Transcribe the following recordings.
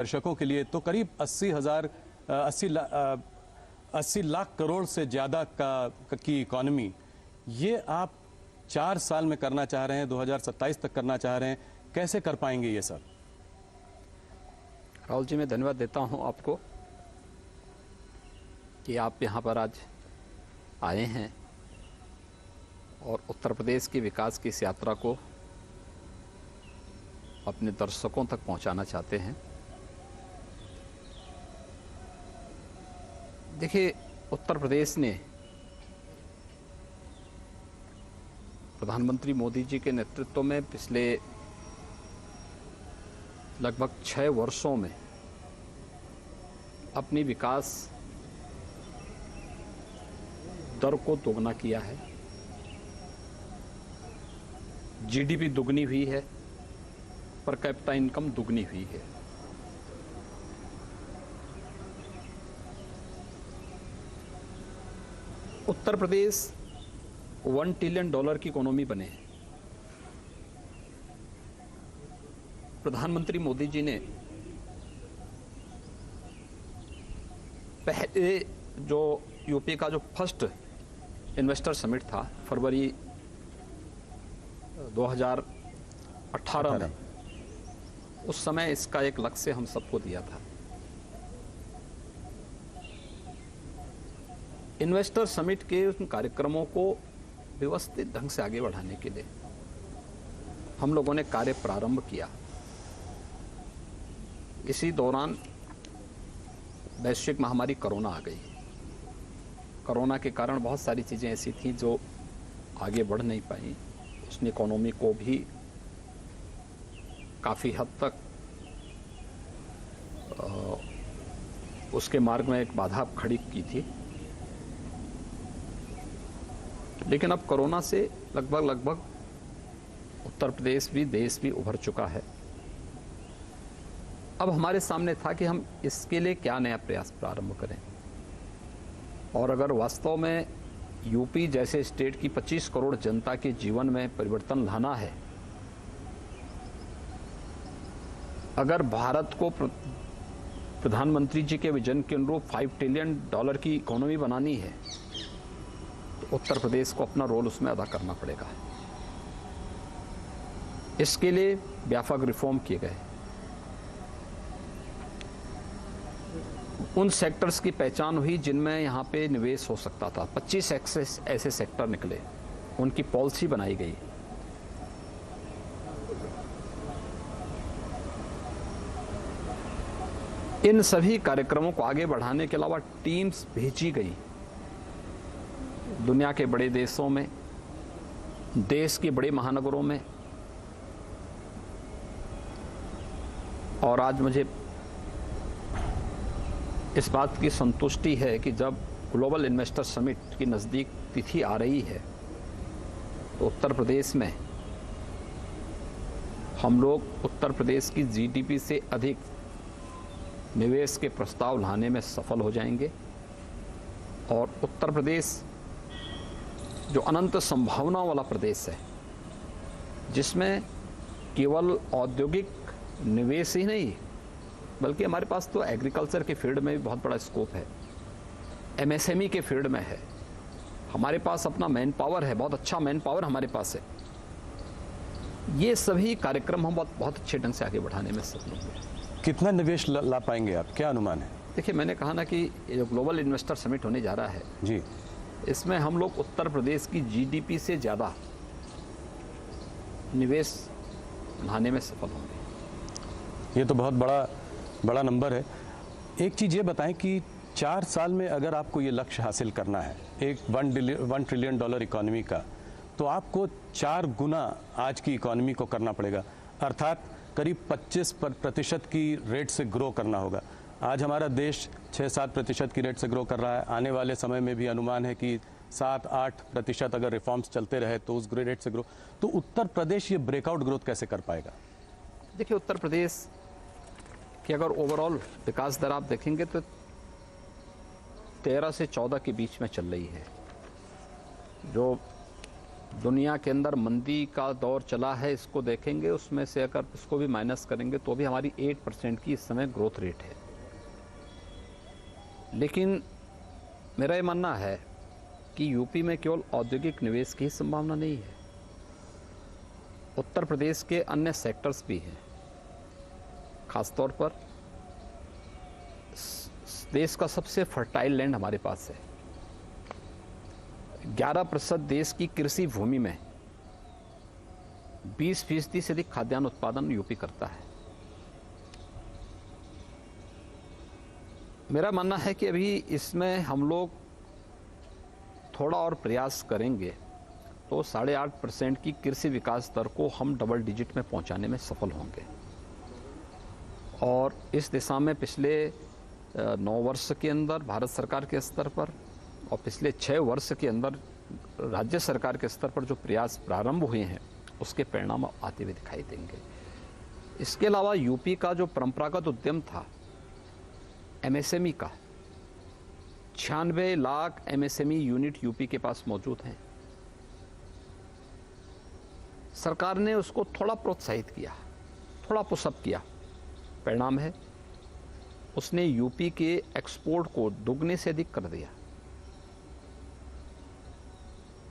दर्शकों के लिए तो करीब 80 लाख करोड़ से ज़्यादा की इकॉनमी, ये आप 4 साल में करना चाह रहे हैं, 2027 तक करना चाह रहे हैं। कैसे कर पाएंगे ये सब? राहुल जी, मैं धन्यवाद देता हूं आपको कि आप यहां पर आज आए हैं और उत्तर प्रदेश के विकास की इस यात्रा को अपने दर्शकों तक पहुंचाना चाहते हैं। देखिए, उत्तर प्रदेश ने प्रधानमंत्री मोदी जी के नेतृत्व में पिछले लगभग 6 वर्षों में अपनी विकास दर को दोगुना किया है। जीडीपी दुगनी हुई है, पर कैपिटा इनकम दुगनी हुई है। उत्तर प्रदेश $1 ट्रिलियन की इकोनॉमी बने हैं। प्रधानमंत्री मोदी जी ने पहले जो यूपी का जो फर्स्ट इन्वेस्टर समिट था फरवरी 2018 में, उस समय इसका एक लक्ष्य हम सबको दिया था। इन्वेस्टर समिट के उन कार्यक्रमों को व्यवस्थित ढंग से आगे बढ़ाने के लिए हम लोगों ने कार्य प्रारंभ किया। इसी दौरान वैश्विक महामारी कोरोना आ गई। कोरोना के कारण बहुत सारी चीज़ें ऐसी थी जो आगे बढ़ नहीं पाई। उसने इकोनॉमी को भी काफ़ी हद तक उसके मार्ग में एक बाधा खड़ी की थी। लेकिन अब कोरोना से लगभग उत्तर प्रदेश भी, देश भी उभर चुका है। अब हमारे सामने था कि हम इसके लिए क्या नया प्रयास प्रारंभ करें। और अगर वास्तव में यूपी जैसे स्टेट की 25 करोड़ जनता के जीवन में परिवर्तन लाना है, अगर भारत को प्रधानमंत्री जी के विजन के अनुरूप $5 ट्रिलियन की इकोनॉमी बनानी है, तो उत्तर प्रदेश को अपना रोल उसमें अदा करना पड़ेगा। इसके लिए व्यापक रिफॉर्म किए गए। उन सेक्टर्स की पहचान हुई जिनमें यहाँ पे निवेश हो सकता था। 25 ऐसे सेक्टर निकले, उनकी पॉलिसी बनाई गई। इन सभी कार्यक्रमों को आगे बढ़ाने के अलावा टीम्स भेजी गई दुनिया के बड़े देशों में, देश के बड़े महानगरों में। और आज मुझे इस बात की संतुष्टि है कि जब ग्लोबल इन्वेस्टर समिट की नज़दीक तिथि आ रही है, तो उत्तर प्रदेश में हम लोग उत्तर प्रदेश की जीडीपी से अधिक निवेश के प्रस्ताव लाने में सफल हो जाएंगे। और उत्तर प्रदेश जो अनंत संभावना वाला प्रदेश है, जिसमें केवल औद्योगिक निवेश ही नहीं, बल्कि हमारे पास तो एग्रीकल्चर के फील्ड में भी बहुत बड़ा स्कोप है, एमएसएमई के फील्ड में है, हमारे पास अपना मैन पावर है, बहुत अच्छा मैन पावर हमारे पास है। ये सभी कार्यक्रम हम बहुत अच्छे ढंग से आगे बढ़ाने में सफल होंगे। कितना निवेश ला पाएंगे आप, क्या अनुमान है? देखिए, मैंने कहा ना कि ये जो ग्लोबल इन्वेस्टर समिट होने जा रहा है जी, इसमें हम लोग उत्तर प्रदेश की जीडीपी से ज़्यादा निवेश लाने में सफल होंगे। ये तो बहुत बड़ा नंबर है। एक चीज़ ये बताएं कि 4 साल में अगर आपको ये लक्ष्य हासिल करना है, एक $1 ट्रिलियन इकोनॉमी का, तो आपको 4 गुना आज की इकोनॉमी को करना पड़ेगा, अर्थात करीब 25% की रेट से ग्रो करना होगा। आज हमारा देश 6-7% की रेट से ग्रो कर रहा है। आने वाले समय में भी अनुमान है कि 7-8% अगर रिफॉर्म्स चलते रहे तो उस रेट से ग्रो। तो उत्तर प्रदेश ये ब्रेकआउट ग्रोथ कैसे कर पाएगा? देखिए, उत्तर प्रदेश की अगर ओवरऑल विकास दर आप देखेंगे तो 13 से 14 के बीच में चल रही है, जो दुनिया के अंदर मंदी का दौर चला है, इसको देखेंगे, उसमें से अगर इसको भी माइनस करेंगे तो भी हमारी 8% की इस समय ग्रोथ रेट है। लेकिन मेरा ये मानना है कि यूपी में केवल औद्योगिक निवेश की ही संभावना नहीं है, उत्तर प्रदेश के अन्य सेक्टर्स भी हैं। खासतौर पर देश का सबसे फर्टाइल लैंड हमारे पास है। 11% देश की कृषि भूमि में 20% से अधिक खाद्यान्न उत्पादन यूपी करता है। मेरा मानना है कि अभी इसमें हम लोग थोड़ा और प्रयास करेंगे तो 8.5% की कृषि विकास दर को हम डबल डिजिट में पहुंचाने में सफल होंगे। और इस दिशा में पिछले 9 वर्ष के अंदर भारत सरकार के स्तर पर और पिछले 6 वर्ष के अंदर राज्य सरकार के स्तर पर जो प्रयास प्रारंभ हुए हैं उसके परिणाम आते हुए दिखाई देंगे। इसके अलावा यूपी का जो परंपरागत उद्यम था एमएसएमई का, 96 लाख एमएसएमई यूनिट यूपी के पास मौजूद हैं। सरकार ने उसको थोड़ा प्रोत्साहित किया, थोड़ा पुशअप किया। परिणाम है उसने यूपी के एक्सपोर्ट को दुगने से अधिक कर दिया।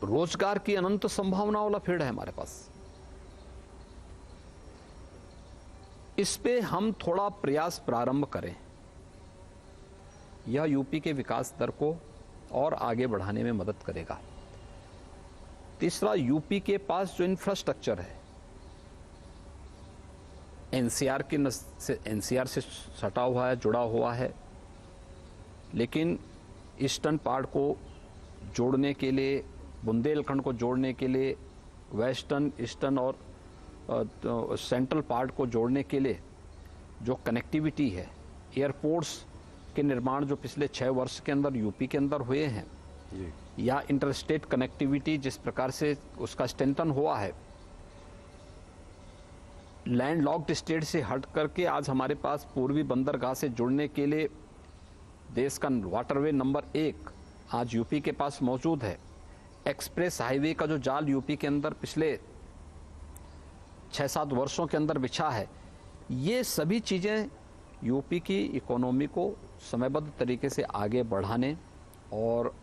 रोजगार की अनंत संभावनाओं वाला फील्ड है हमारे पास। इस पे हम थोड़ा प्रयास प्रारंभ करें, यह यूपी के विकास दर को और आगे बढ़ाने में मदद करेगा। तीसरा, यूपी के पास जो इंफ्रास्ट्रक्चर है एनसीआर से सटा हुआ है, जुड़ा हुआ है, लेकिन ईस्टर्न पार्ट को जोड़ने के लिए, बुंदेलखंड को जोड़ने के लिए, वेस्टर्न, ईस्टर्न और सेंट्रल पार्ट को जोड़ने के लिए जो कनेक्टिविटी है, एयरपोर्ट्स के निर्माण जो पिछले 6 वर्ष के अंदर यूपी के अंदर हुए हैं जी। या इंटरस्टेट कनेक्टिविटी जिस प्रकार से उसका स्ट्रेंथन हुआ है, लैंड लॉक्ड स्टेट से हट करके आज हमारे पास पूर्वी बंदरगाह से जुड़ने के लिए देश का वाटरवे नंबर 1 आज यूपी के पास मौजूद है। एक्सप्रेस हाईवे का जो जाल यूपी के अंदर पिछले 6-7 वर्षों के अंदर बिछा है, ये सभी चीज़ें यूपी की इकोनॉमी को समयबद्ध तरीके से आगे बढ़ाने और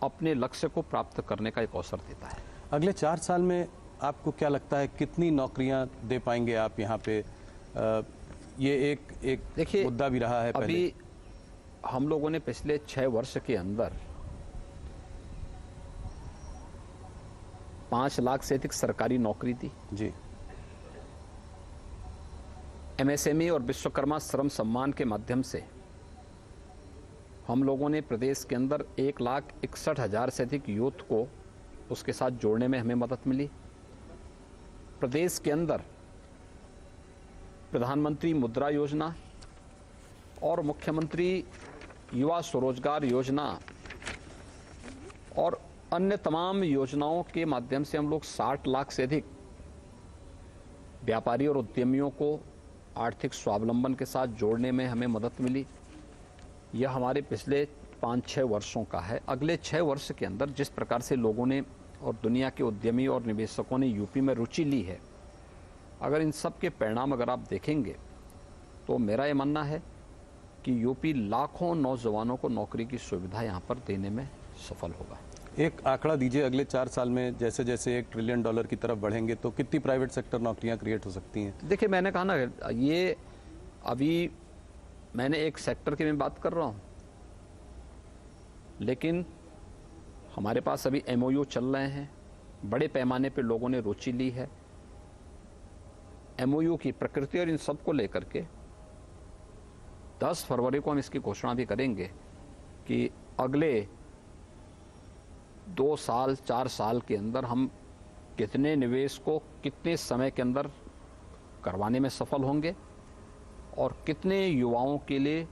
अपने लक्ष्य को प्राप्त करने का एक अवसर देता है। अगले 4 साल में आपको क्या लगता है कितनी नौकरियां दे पाएंगे आप यहाँ पे? ये एक देखिए, मुद्दा भी रहा है पहले। अभी हम लोगों ने पिछले 6 वर्ष के अंदर 5 लाख से अधिक सरकारी नौकरी दी। जी। एमएसएमई और विश्वकर्मा श्रम सम्मान के माध्यम से हम लोगों ने प्रदेश के अंदर 1,61,000 से अधिक यूथ को उसके साथ जोड़ने में हमें मदद मिली। प्रदेश के अंदर प्रधानमंत्री मुद्रा योजना और मुख्यमंत्री युवा स्वरोजगार योजना और अन्य तमाम योजनाओं के माध्यम से हम लोग 60 लाख से अधिक व्यापारी और उद्यमियों को आर्थिक स्वावलंबन के साथ जोड़ने में हमें मदद मिली। यह हमारे पिछले 5-6 वर्षों का है। अगले 6 वर्ष के अंदर जिस प्रकार से लोगों ने और दुनिया के उद्यमी और निवेशकों ने यूपी में रुचि ली है, अगर इन सब के परिणाम अगर आप देखेंगे तो मेरा ये मानना है कि यूपी लाखों नौजवानों को नौकरी की सुविधा यहाँ पर देने में सफल होगा। एक आंकड़ा दीजिए, अगले 4 साल में जैसे जैसे $1 ट्रिलियन की तरफ बढ़ेंगे तो कितनी प्राइवेट सेक्टर नौकरियां क्रिएट हो सकती हैं? देखिए, मैंने कहा ना, ये अभी मैंने एक सेक्टर की मैं बात कर रहा हूँ, लेकिन हमारे पास अभी एमओयू चल रहे हैं, बड़े पैमाने पे लोगों ने रुचि ली है। एमओयू की प्रकृति और इन सब को लेकर के 10 फरवरी को हम इसकी घोषणा भी करेंगे कि अगले 2 साल 4 साल के अंदर हम कितने निवेश को कितने समय के अंदर करवाने में सफल होंगे और कितने युवाओं के लिए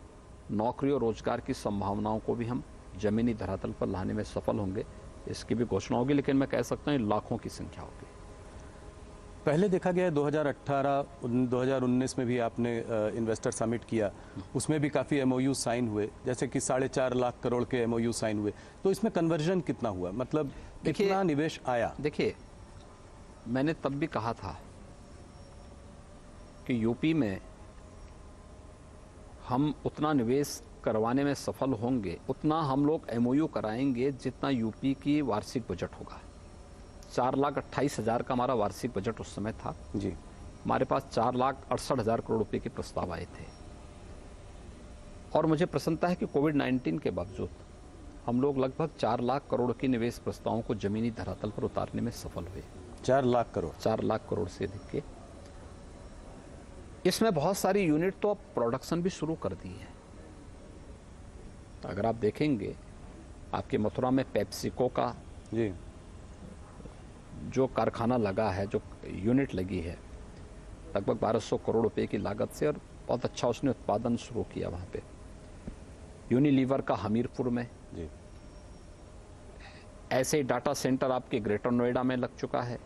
नौकरी और रोजगार की संभावनाओं को भी हम जमीनी धरातल पर लाने में सफल होंगे, इसकी भी घोषणा होगी। लेकिन मैं कह सकता हूँ लाखों की संख्या होगी। पहले देखा गया है 2018-2019 में भी आपने इन्वेस्टर समिट किया, उसमें भी काफ़ी एमओयू साइन हुए, जैसे कि 4.5 लाख करोड़ के एमओयू साइन हुए। तो इसमें कन्वर्जन कितना हुआ, मतलब कितना निवेश आया? देखिए, मैंने तब भी कहा था कि यूपी में हम उतना निवेश करवाने में सफल होंगे, उतना हम लोग एमओयू कराएंगे जितना यूपी की वार्षिक बजट होगा। 4,28,000 का हमारा वार्षिक बजट उस समय था जी। हमारे पास 4,68,000 करोड़ रुपए के प्रस्ताव आए थे। और मुझे प्रसन्नता है कि कोविड-19 के बावजूद हम लोग लगभग 4 लाख करोड़ के निवेश प्रस्तावों को जमीनी धरातल पर उतारने में सफल हुए। 4 लाख करोड़ 4 लाख करोड़ से अधिक के। इसमें बहुत सारी यूनिट तो अब प्रोडक्शन भी शुरू कर दी है। अगर आप देखेंगे, आपके मथुरा में पेप्सिको का जी जो कारखाना लगा है, जो यूनिट लगी है, लगभग 1200 करोड़ रुपए की लागत से, और बहुत अच्छा उसने उत्पादन शुरू किया वहाँ पे। यूनिलीवर का हमीरपुर में, जी। ऐसे ही डाटा सेंटर आपके ग्रेटर नोएडा में लग चुका है।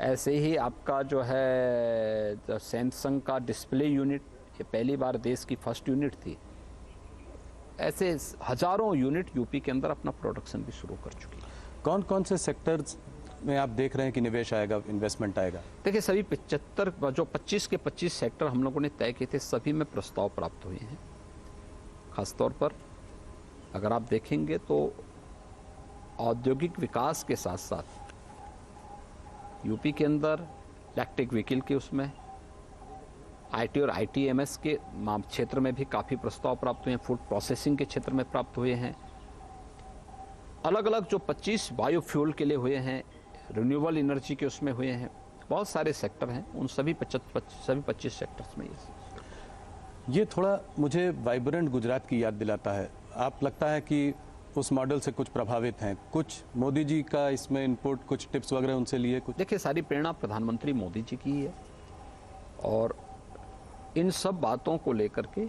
ऐसे ही आपका जो है सैमसंग का डिस्प्ले यूनिट, ये पहली बार देश की फर्स्ट यूनिट थी। ऐसे हजारों यूनिट यूपी के अंदर अपना प्रोडक्शन भी शुरू कर चुकी है। कौन कौन से सेक्टर्स में आप देख रहे हैं कि निवेश आएगा, इन्वेस्टमेंट आएगा? देखिए, सभी 75 जो 25 के 25 सेक्टर हम लोगों ने तय किए थे, सभी में प्रस्ताव प्राप्त हुए हैं। खासतौर पर अगर आप देखेंगे तो औद्योगिक विकास के साथ साथ यूपी के अंदर इलेक्ट्रिक व्हीकल के उसमें आईटी और आईटीएमएस के क्षेत्र में भी काफ़ी प्रस्ताव प्राप्त हुए हैं। फूड प्रोसेसिंग के क्षेत्र में प्राप्त हुए हैं। अलग अलग जो 25 बायोफ्यूल के लिए हुए हैं, रिन्यूएबल एनर्जी के उसमें हुए हैं, बहुत सारे सेक्टर हैं। उन सभी 25 सेक्टर्स में ये थोड़ा मुझे वाइब्रेंट गुजरात की याद दिलाता है। आप लगता है कि उस मॉडल से कुछ प्रभावित हैं? कुछ मोदी जी का इसमें इनपुट, कुछ टिप्स वगैरह उनसे लिए? कुछ देखिए, सारी प्रेरणा प्रधानमंत्री मोदी जी की है, और इन सब बातों को लेकर के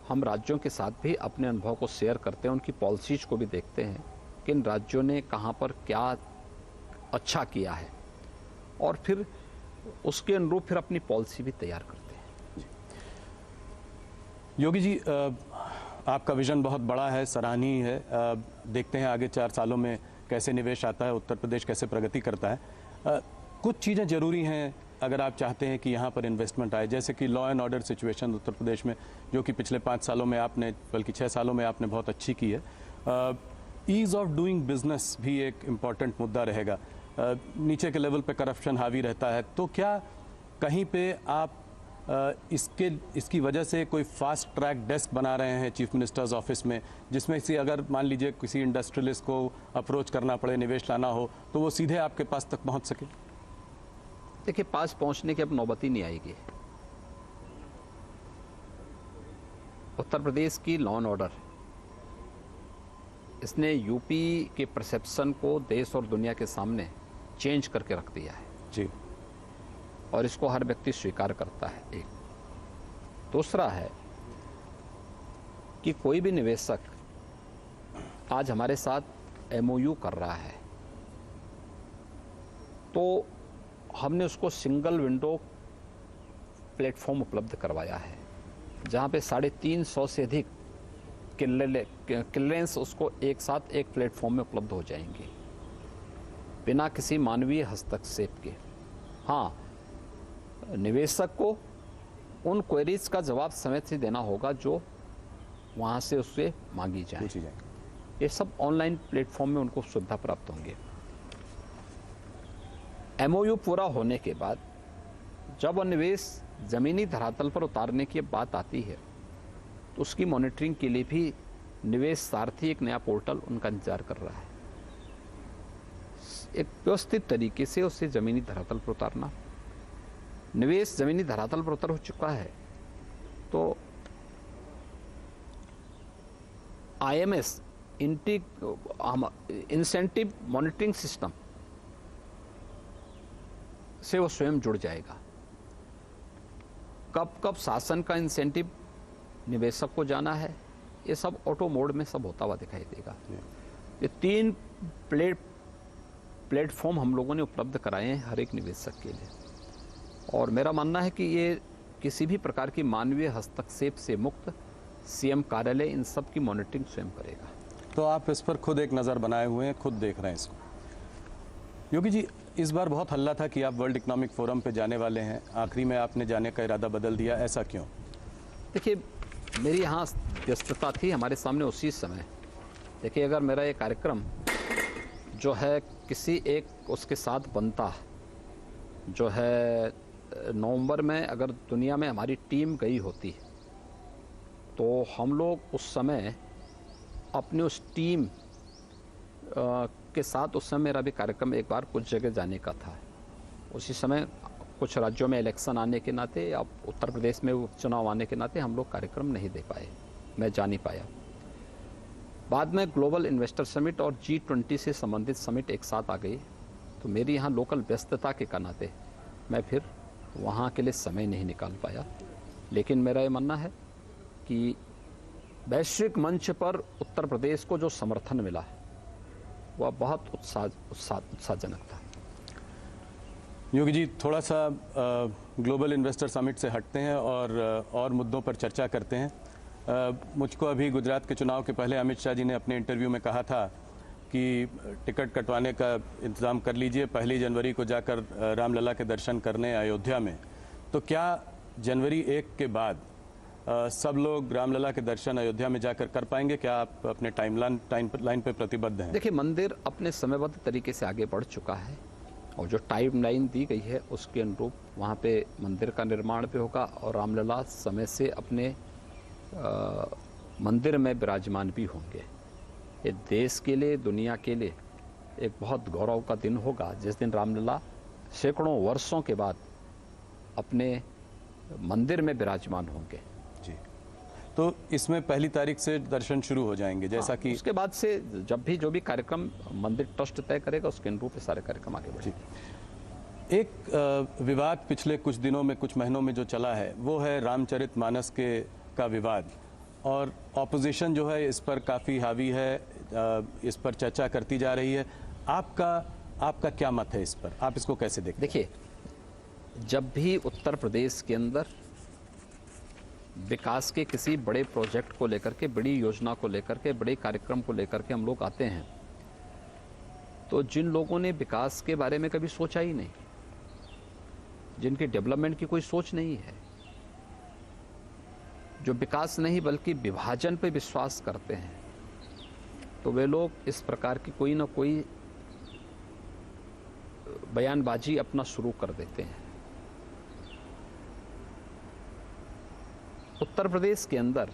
हम राज्यों के साथ भी अपने अनुभव को शेयर करते हैं, उनकी पॉलिसीज को भी देखते हैं कि इन राज्यों ने कहाँ पर क्या अच्छा किया है, और फिर उसके अनुरूप फिर अपनी पॉलिसी भी तैयार करते हैं। योगी जी, आपका विजन बहुत बड़ा है, सराहनीय है। देखते हैं आगे 4 सालों में कैसे निवेश आता है, उत्तर प्रदेश कैसे प्रगति करता है। कुछ चीज़ें ज़रूरी हैं अगर आप चाहते हैं कि यहाँ पर इन्वेस्टमेंट आए, जैसे कि law and order situation Uttar Pradesh में, जो कि पिछले 5 सालों में आपने, बल्कि 6 सालों में आपने बहुत अच्छी की है। ईज़ ऑफ डूइंग बिजनेस भी एक इम्पॉर्टेंट मुद्दा रहेगा। नीचे के लेवल पे करप्शन हावी रहता है, तो क्या कहीं पे आप इसकी वजह से कोई फास्ट ट्रैक डेस्क बना रहे हैं चीफ मिनिस्टर्स ऑफिस में, जिसमें से अगर मान लीजिए किसी इंडस्ट्रियलिस्ट को अप्रोच करना पड़े, निवेश लाना हो, तो वो सीधे आपके पास तक पहुंच सके? देखिए, पास पहुंचने की अब नौबत ही नहीं आएगी। उत्तर प्रदेश की लॉ एंड ऑर्डर, इसने यूपी के परसेप्शन को देश और दुनिया के सामने चेंज करके रख दिया है जी, और इसको हर व्यक्ति स्वीकार करता है। एक दूसरा है कि कोई भी निवेशक आज हमारे साथ एमओयू कर रहा है, तो हमने उसको सिंगल विंडो प्लेटफॉर्म उपलब्ध करवाया है, जहाँ पे 350 से अधिक क्लियरेंस उसको एक साथ एक प्लेटफॉर्म में उपलब्ध हो जाएंगे, बिना किसी मानवीय हस्तक्षेप के। हाँ, निवेशक को उन क्वेरीज का जवाब समय से देना होगा जो वहाँ से उससे मांगी जाए। ये सब ऑनलाइन प्लेटफॉर्म में उनको सुविधा प्राप्त होंगे। एमओयू पूरा होने के बाद जब निवेश ज़मीनी धरातल पर उतारने की बात आती है, तो उसकी मॉनिटरिंग के लिए भी निवेश सारथी एक नया पोर्टल उनका इंतजार कर रहा है। एक व्यवस्थित तरीके से उसे ज़मीनी धरातल पर उतारना। निवेश ज़मीनी धरातल पर उतर हो चुका है, तो आईएमएस इंसेंटिव मॉनिटरिंग सिस्टम से वो स्वयं जुड़ जाएगा। कब कब शासन का इंसेंटिव निवेशक को जाना है, ये सब ऑटो मोड में सब होता हुआ दिखाई देगा। ये 3 प्लेटफॉर्म हम लोगों ने उपलब्ध कराए हैं हर एक निवेशक के लिए, और मेरा मानना है कि ये किसी भी प्रकार की मानवीय हस्तक्षेप से मुक्त सीएम कार्यालय इन सब की मॉनिटरिंग स्वयं करेगा। तो आप इस पर खुद एक नज़र बनाए हुए हैं, खुद देख रहे हैं इसको? योगी जी, इस बार बहुत हल्ला था कि आप वर्ल्ड इकोनॉमिक फोरम पे जाने वाले हैं, आखिरी में आपने जाने का इरादा बदल दिया, ऐसा क्यों? देखिए, मेरी यहाँ व्यस्तता थी हमारे सामने उसी समय। देखिए, अगर मेरा ये कार्यक्रम जो है किसी एक उसके साथ बनता, जो है नवंबर में अगर दुनिया में हमारी टीम गई होती तो हम लोग उस समय अपनी उस टीम के साथ, उस समय मेरा भी कार्यक्रम एक बार कुछ जगह जाने का था। उसी समय कुछ राज्यों में इलेक्शन आने के नाते, अब उत्तर प्रदेश में उपचुनाव आने के नाते हम लोग कार्यक्रम नहीं दे पाए, मैं जा नहीं पाया। बाद में ग्लोबल इन्वेस्टर समिट और G20 से संबंधित समिट एक साथ आ गई, तो मेरी यहाँ लोकल व्यस्तता के नाते मैं फिर वहाँ के लिए समय नहीं निकाल पाया। लेकिन मेरा ये मानना है कि वैश्विक मंच पर उत्तर प्रदेश को जो समर्थन मिला वह बहुत उत्साहजनक था। योगी जी, थोड़ा सा ग्लोबल इन्वेस्टर समिट से हटते हैं और मुद्दों पर चर्चा करते हैं। मुझको अभी गुजरात के चुनाव के पहले अमित शाह जी ने अपने इंटरव्यू में कहा था कि टिकट कटवाने का इंतज़ाम कर लीजिए, 1 जनवरी को जाकर रामलला के दर्शन करने अयोध्या में। तो क्या जनवरी 1 के बाद सब लोग रामलला के दर्शन अयोध्या में जाकर कर पाएंगे? क्या आप अपने टाइमलाइन पे प्रतिबद्ध हैं? देखिए, मंदिर अपने समयबद्ध तरीके से आगे बढ़ चुका है और जो टाइमलाइन दी गई है उसके अनुरूप वहाँ पे मंदिर का निर्माण भी होगा और रामलला समय से अपने मंदिर में विराजमान भी होंगे। ये देश के लिए, दुनिया के लिए एक बहुत गौरव का दिन होगा जिस दिन रामलला सैकड़ों वर्षों के बाद अपने मंदिर में विराजमान होंगे। जी, तो इसमें 1 तारीख से दर्शन शुरू हो जाएंगे, जैसा कि उसके बाद से जब भी जो भी कार्यक्रम मंदिर ट्रस्ट तय करेगा उसके अनुरूप सारे कार्यक्रम आगे बढ़ेंगे। एक विवाद पिछले कुछ दिनों में, कुछ महीनों में जो चला है वो है रामचरितमानस का विवाद, और ऑपोजिशन जो है इस पर काफ़ी हावी है, इस पर चर्चा करती जा रही है। आपका क्या मत है इस पर? आप इसको कैसे देखते हैं? देखिए, जब भी उत्तर प्रदेश के अंदर विकास के किसी बड़े प्रोजेक्ट को लेकर के, बड़ी योजना को लेकर के, बड़े कार्यक्रम को लेकर के हम लोग आते हैं, तो जिन लोगों ने विकास के बारे में कभी सोचा ही नहीं, जिनकी डेवलपमेंट की कोई सोच नहीं है, जो विकास नहीं बल्कि विभाजन पर विश्वास करते हैं, तो वे लोग इस प्रकार की कोई ना कोई बयानबाजी अपना शुरू कर देते हैं। उत्तर प्रदेश के अंदर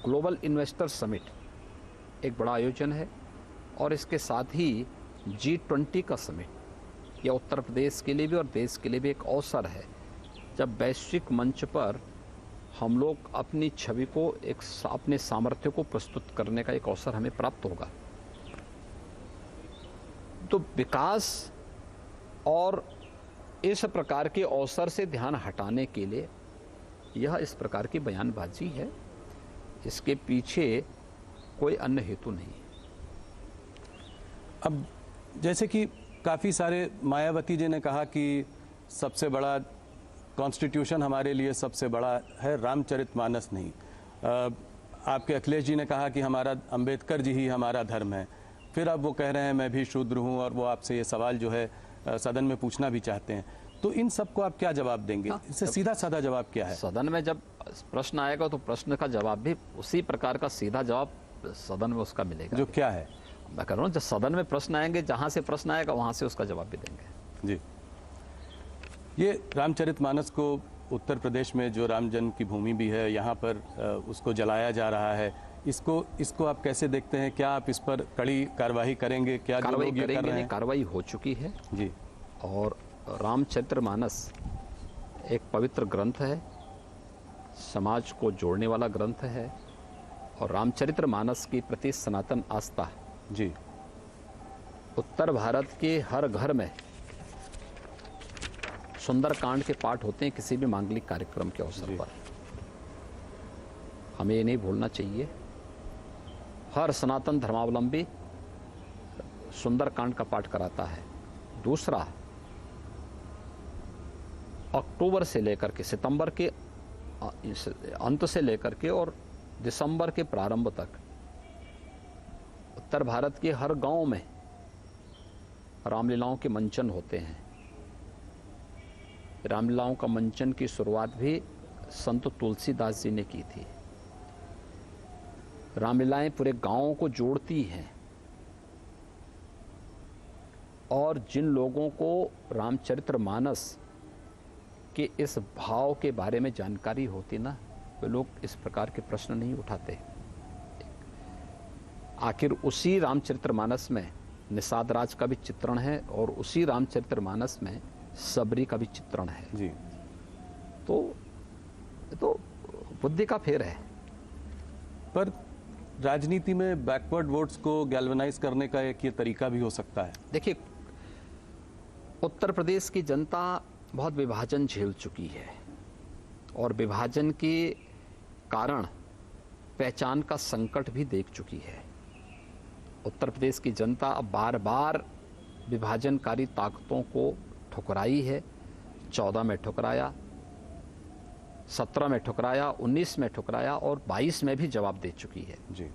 ग्लोबल इन्वेस्टर समिट एक बड़ा आयोजन है और इसके साथ ही G20 का समिट, यह उत्तर प्रदेश के लिए भी और देश के लिए भी एक अवसर है जब वैश्विक मंच पर हम लोग अपनी छवि को, अपने सामर्थ्य को प्रस्तुत करने का एक अवसर हमें प्राप्त होगा। तो विकास और इस प्रकार के अवसर से ध्यान हटाने के लिए यह इस प्रकार की बयानबाजी है, इसके पीछे कोई अन्य हेतु नहीं। अब जैसे कि काफ़ी सारे, मायावती जी ने कहा कि सबसे बड़ा कॉन्स्टिट्यूशन हमारे लिए सबसे बड़ा है, रामचरितमानस नहीं। आपके अखिलेश जी ने कहा कि हमारा अंबेडकर जी ही हमारा धर्म है। फिर अब वो कह रहे हैं मैं भी शूद्र हूँ, और वो आपसे ये सवाल जो है सदन में पूछना भी चाहते हैं। तो इन सबको आप क्या जवाब देंगे? इससे सीधा साधा जवाब क्या है? सदन में जब प्रश्न आएगा तो प्रश्न का जवाब भी उसी प्रकार का सीधा जवाब सदन में उसका मिलेगा। जो क्या है? मैं कह रहा हूँ, जब सदन में प्रश्न आएंगे, जहाँ से प्रश्न आएगा वहाँ से उसका जवाब भी देंगे। जी, ये रामचरितमानस को उत्तर प्रदेश में जो राम जन्म की भूमि भी है, यहाँ पर उसको जलाया जा रहा है। इसको आप कैसे देखते हैं? क्या आप इस पर कड़ी कार्रवाई करेंगे? क्या जो लोग ये कर रहे हैं? कार्रवाई हो चुकी है जी। और रामचरितमानस एक पवित्र ग्रंथ है, समाज को जोड़ने वाला ग्रंथ है, और रामचरितमानस के प्रति सनातन आस्था जी उत्तर भारत के हर घर में सुंदरकांड के पाठ होते हैं किसी भी मांगलिक कार्यक्रम के अवसर पर। हमें ये नहीं भूलना चाहिए, हर सनातन धर्मावलंबी सुंदरकांड का पाठ कराता है। दूसरा, अक्टूबर से लेकर के सितंबर के अंत से लेकर के और दिसंबर के प्रारंभ तक उत्तर भारत के हर गांव में रामलीलाओं के मंचन होते हैं। रामलीलाओं का मंचन की शुरुआत भी संत तुलसीदास जी ने की थी। रामलीलाएं पूरे गांवों को जोड़ती हैं और जिन लोगों को रामचरितमानस के इस भाव के बारे में जानकारी होती ना, वे लोग इस प्रकार के प्रश्न नहीं उठाते। आखिर उसी रामचरितमानस में निषाद राज का भी चित्रण है और उसी रामचरितमानस में सबरी का भी चित्रण है जी। तो बुद्धि का फेर है। पर राजनीति में बैकवर्ड वोट्स को गैल्वेनाइज करने का एक ये तरीका भी हो सकता है। देखिए, उत्तर प्रदेश की जनता बहुत विभाजन झेल चुकी है और विभाजन के कारण पहचान का संकट भी देख चुकी है। उत्तर प्रदेश की जनता अब बार बार विभाजनकारी ताकतों को ठुकराई है। 14 में ठुकराया, 17 में ठुकराया, 19 में ठुकराया और 22 में भी जवाब दे चुकी है जी।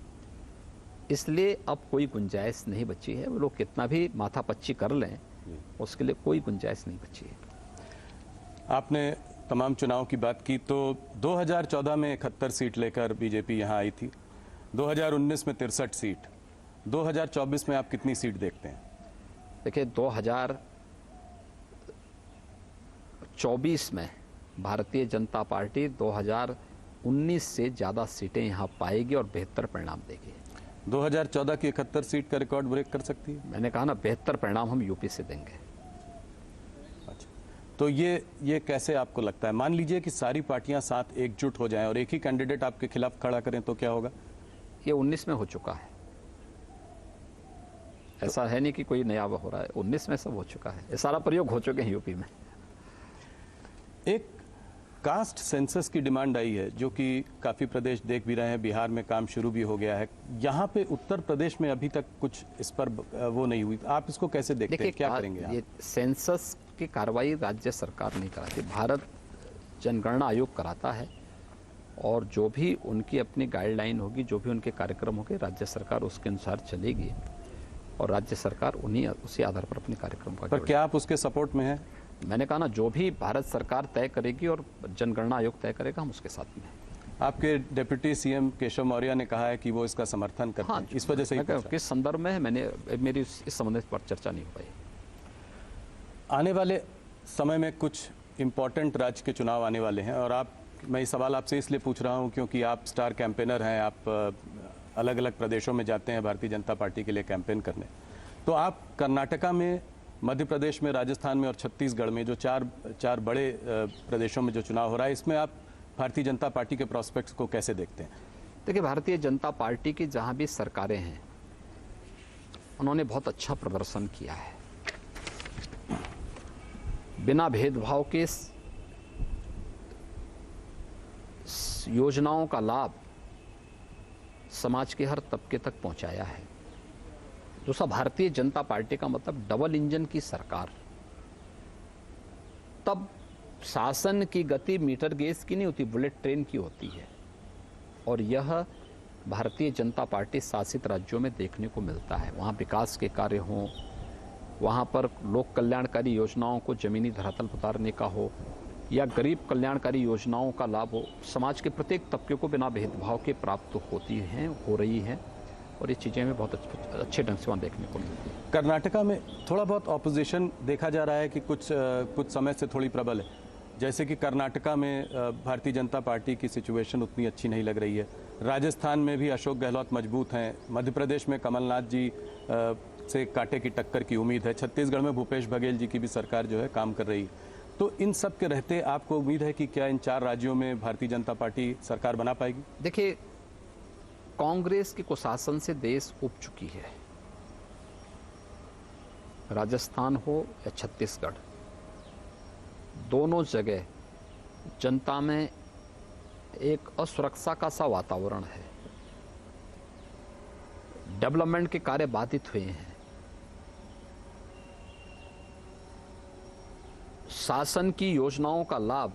इसलिए अब कोई गुंजाइश नहीं बची है। वो लोग कितना भी माथापच्ची कर लें, उसके लिए कोई गुंजाइश नहीं बची है। आपने तमाम चुनाव की बात की, तो 2014 में 71 सीट लेकर बीजेपी यहाँ आई थी, 2019 में 63 सीट, 2024 में आप कितनी सीट देखते हैं? देखिए, 2024 में भारतीय जनता पार्टी 2019 से ज़्यादा सीटें यहाँ पाएगी और बेहतर परिणाम देगी। 2014 की 71 सीट का रिकॉर्ड ब्रेक कर सकती है? मैंने कहा ना, बेहतर परिणाम हम यूपी से देंगे। अच्छा, तो ये कैसे आपको लगता है? मान लीजिए कि सारी पार्टियां साथ एकजुट हो जाएं और एक ही कैंडिडेट आपके खिलाफ खड़ा करें तो क्या होगा? ये 19 में हो चुका है। ऐसा है नहीं कि कोई नया हो रहा है, 19 में सब हो चुका है। ये सारा प्रयोग हो चुके हैं यूपी में। एक कास्ट सेंसस की डिमांड आई है जो कि काफ़ी प्रदेश देख भी रहे हैं, बिहार में काम शुरू भी हो गया है। यहाँ पे उत्तर प्रदेश में अभी तक कुछ इस पर वो नहीं हुई। आप इसको कैसे देखते हैं, क्या करेंगे आप? ये सेंसस की कार्रवाई राज्य सरकार नहीं कराती, भारत जनगणना आयोग कराता है और जो भी उनकी अपनी गाइडलाइन होगी, जो भी उनके कार्यक्रम होंगे, राज्य सरकार उसके अनुसार चलेगी और राज्य सरकार उसी आधार पर अपने कार्यक्रम का। पर क्या आप उसके सपोर्ट में हैं? मैंने कहा ना, जो भी भारत सरकार तय करेगी और जनगणना आयोग तय करेगा, हम उसके साथ में हैं। आपके डिप्टी सीएम केशव मौर्य ने कहा है कि वो इसका समर्थन करते हैं, इस वजह से ही पूछा। किस संदर्भ में है, मेरी इस संबंध पर चर्चा नहीं हो पाई। आने वाले समय में कुछ इम्पोर्टेंट राज्य के चुनाव आने वाले हैं और मैं ये सवाल आपसे इसलिए पूछ रहा हूँ क्योंकि आप स्टार कैंपेनर हैं, आप अलग अलग प्रदेशों में जाते हैं भारतीय जनता पार्टी के लिए कैंपेन करने। तो आप कर्नाटका में, मध्य प्रदेश में, राजस्थान में और छत्तीसगढ़ में जो चार बड़े प्रदेशों में जो चुनाव हो रहा है, इसमें आप भारतीय जनता पार्टी के प्रोस्पेक्ट्स को कैसे देखते हैं? देखिए, भारतीय जनता पार्टी की जहां भी सरकारें हैं, उन्होंने बहुत अच्छा प्रदर्शन किया है। बिना भेदभाव के योजनाओं का लाभ समाज के हर तबके तक पहुंचाया है। दूसरा, भारतीय जनता पार्टी का मतलब डबल इंजन की सरकार। तब शासन की गति मीटर गेज की नहीं होती, बुलेट ट्रेन की होती है और यह भारतीय जनता पार्टी शासित राज्यों में देखने को मिलता है। वहाँ विकास के कार्य हों, वहाँ पर लोक कल्याणकारी योजनाओं को जमीनी धरातल पर उतारने का हो या गरीब कल्याणकारी योजनाओं का लाभ हो, समाज के प्रत्येक तबके को बिना भेदभाव के प्राप्त होती हैं, हो रही हैं और ये चीज़ें हमें बहुत अच्छे ढंग से वहाँ देखने को मिलती है। कर्नाटका में थोड़ा बहुत ऑपोजिशन देखा जा रहा है कि कुछ समय से थोड़ी प्रबल है, जैसे कि कर्नाटका में भारतीय जनता पार्टी की सिचुएशन उतनी अच्छी नहीं लग रही है। राजस्थान में भी अशोक गहलोत मजबूत हैं, मध्य प्रदेश में कमलनाथ जी से कांटे की टक्कर की उम्मीद है, छत्तीसगढ़ में भूपेश बघेल जी की भी सरकार जो है काम कर रही है। तो इन सब के रहते आपको उम्मीद है कि क्या इन 4 राज्यों में भारतीय जनता पार्टी सरकार बना पाएगी? देखिए, कांग्रेस के कुशासन से देश उब चुकी है। राजस्थान हो या छत्तीसगढ़, दोनों जगह जनता में एक असुरक्षा का सा वातावरण है। डेवलपमेंट के कार्य बाधित हुए हैं। शासन की योजनाओं का लाभ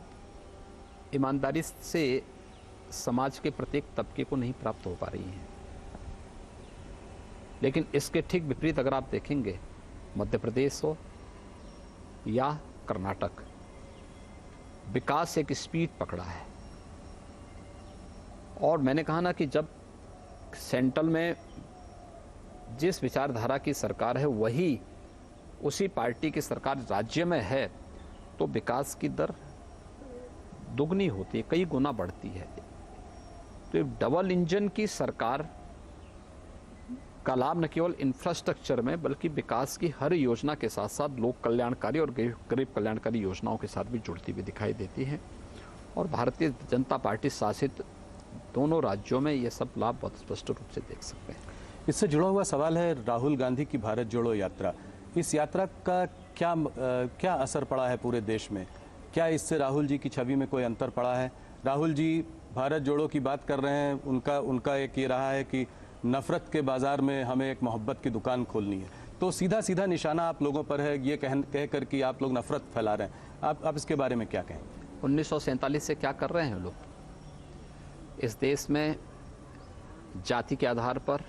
ईमानदारी से समाज के प्रत्येक तबके को नहीं प्राप्त हो पा रही है। लेकिन इसके ठीक विपरीत अगर आप देखेंगे मध्य प्रदेश हो या कर्नाटक, विकास एक स्पीड पकड़ा है। और मैंने कहा ना कि जब सेंट्रल में जिस विचारधारा की सरकार है वही उसी पार्टी की सरकार राज्य में है, तो विकास की दर दुगनी होती है, कई गुना बढ़ती है। तो एक डबल इंजन की सरकार का लाभ न केवल इंफ्रास्ट्रक्चर में बल्कि विकास की हर योजना के साथ साथ लोक कल्याणकारी और गरीब कल्याणकारी योजनाओं के साथ भी जुड़ती हुई दिखाई देती है। और भारतीय जनता पार्टी शासित दोनों राज्यों में ये सब लाभ बहुत स्पष्ट रूप से देख सकते हैं। इससे जुड़ा हुआ सवाल है राहुल गांधी की भारत जोड़ो यात्रा। इस यात्रा का क्या असर पड़ा है पूरे देश में? क्या इससे राहुल जी की छवि में कोई अंतर पड़ा है? राहुल जी भारत जोड़ो की बात कर रहे हैं, उनका एक ये रहा है कि नफरत के बाजार में हमें एक मोहब्बत की दुकान खोलनी है, तो सीधा सीधा निशाना आप लोगों पर है ये कह कर कि आप लोग नफरत फैला रहे हैं। आप इसके बारे में क्या कहें? 1947 से क्या कर रहे हैं लोग? इस देश में जाति के आधार पर,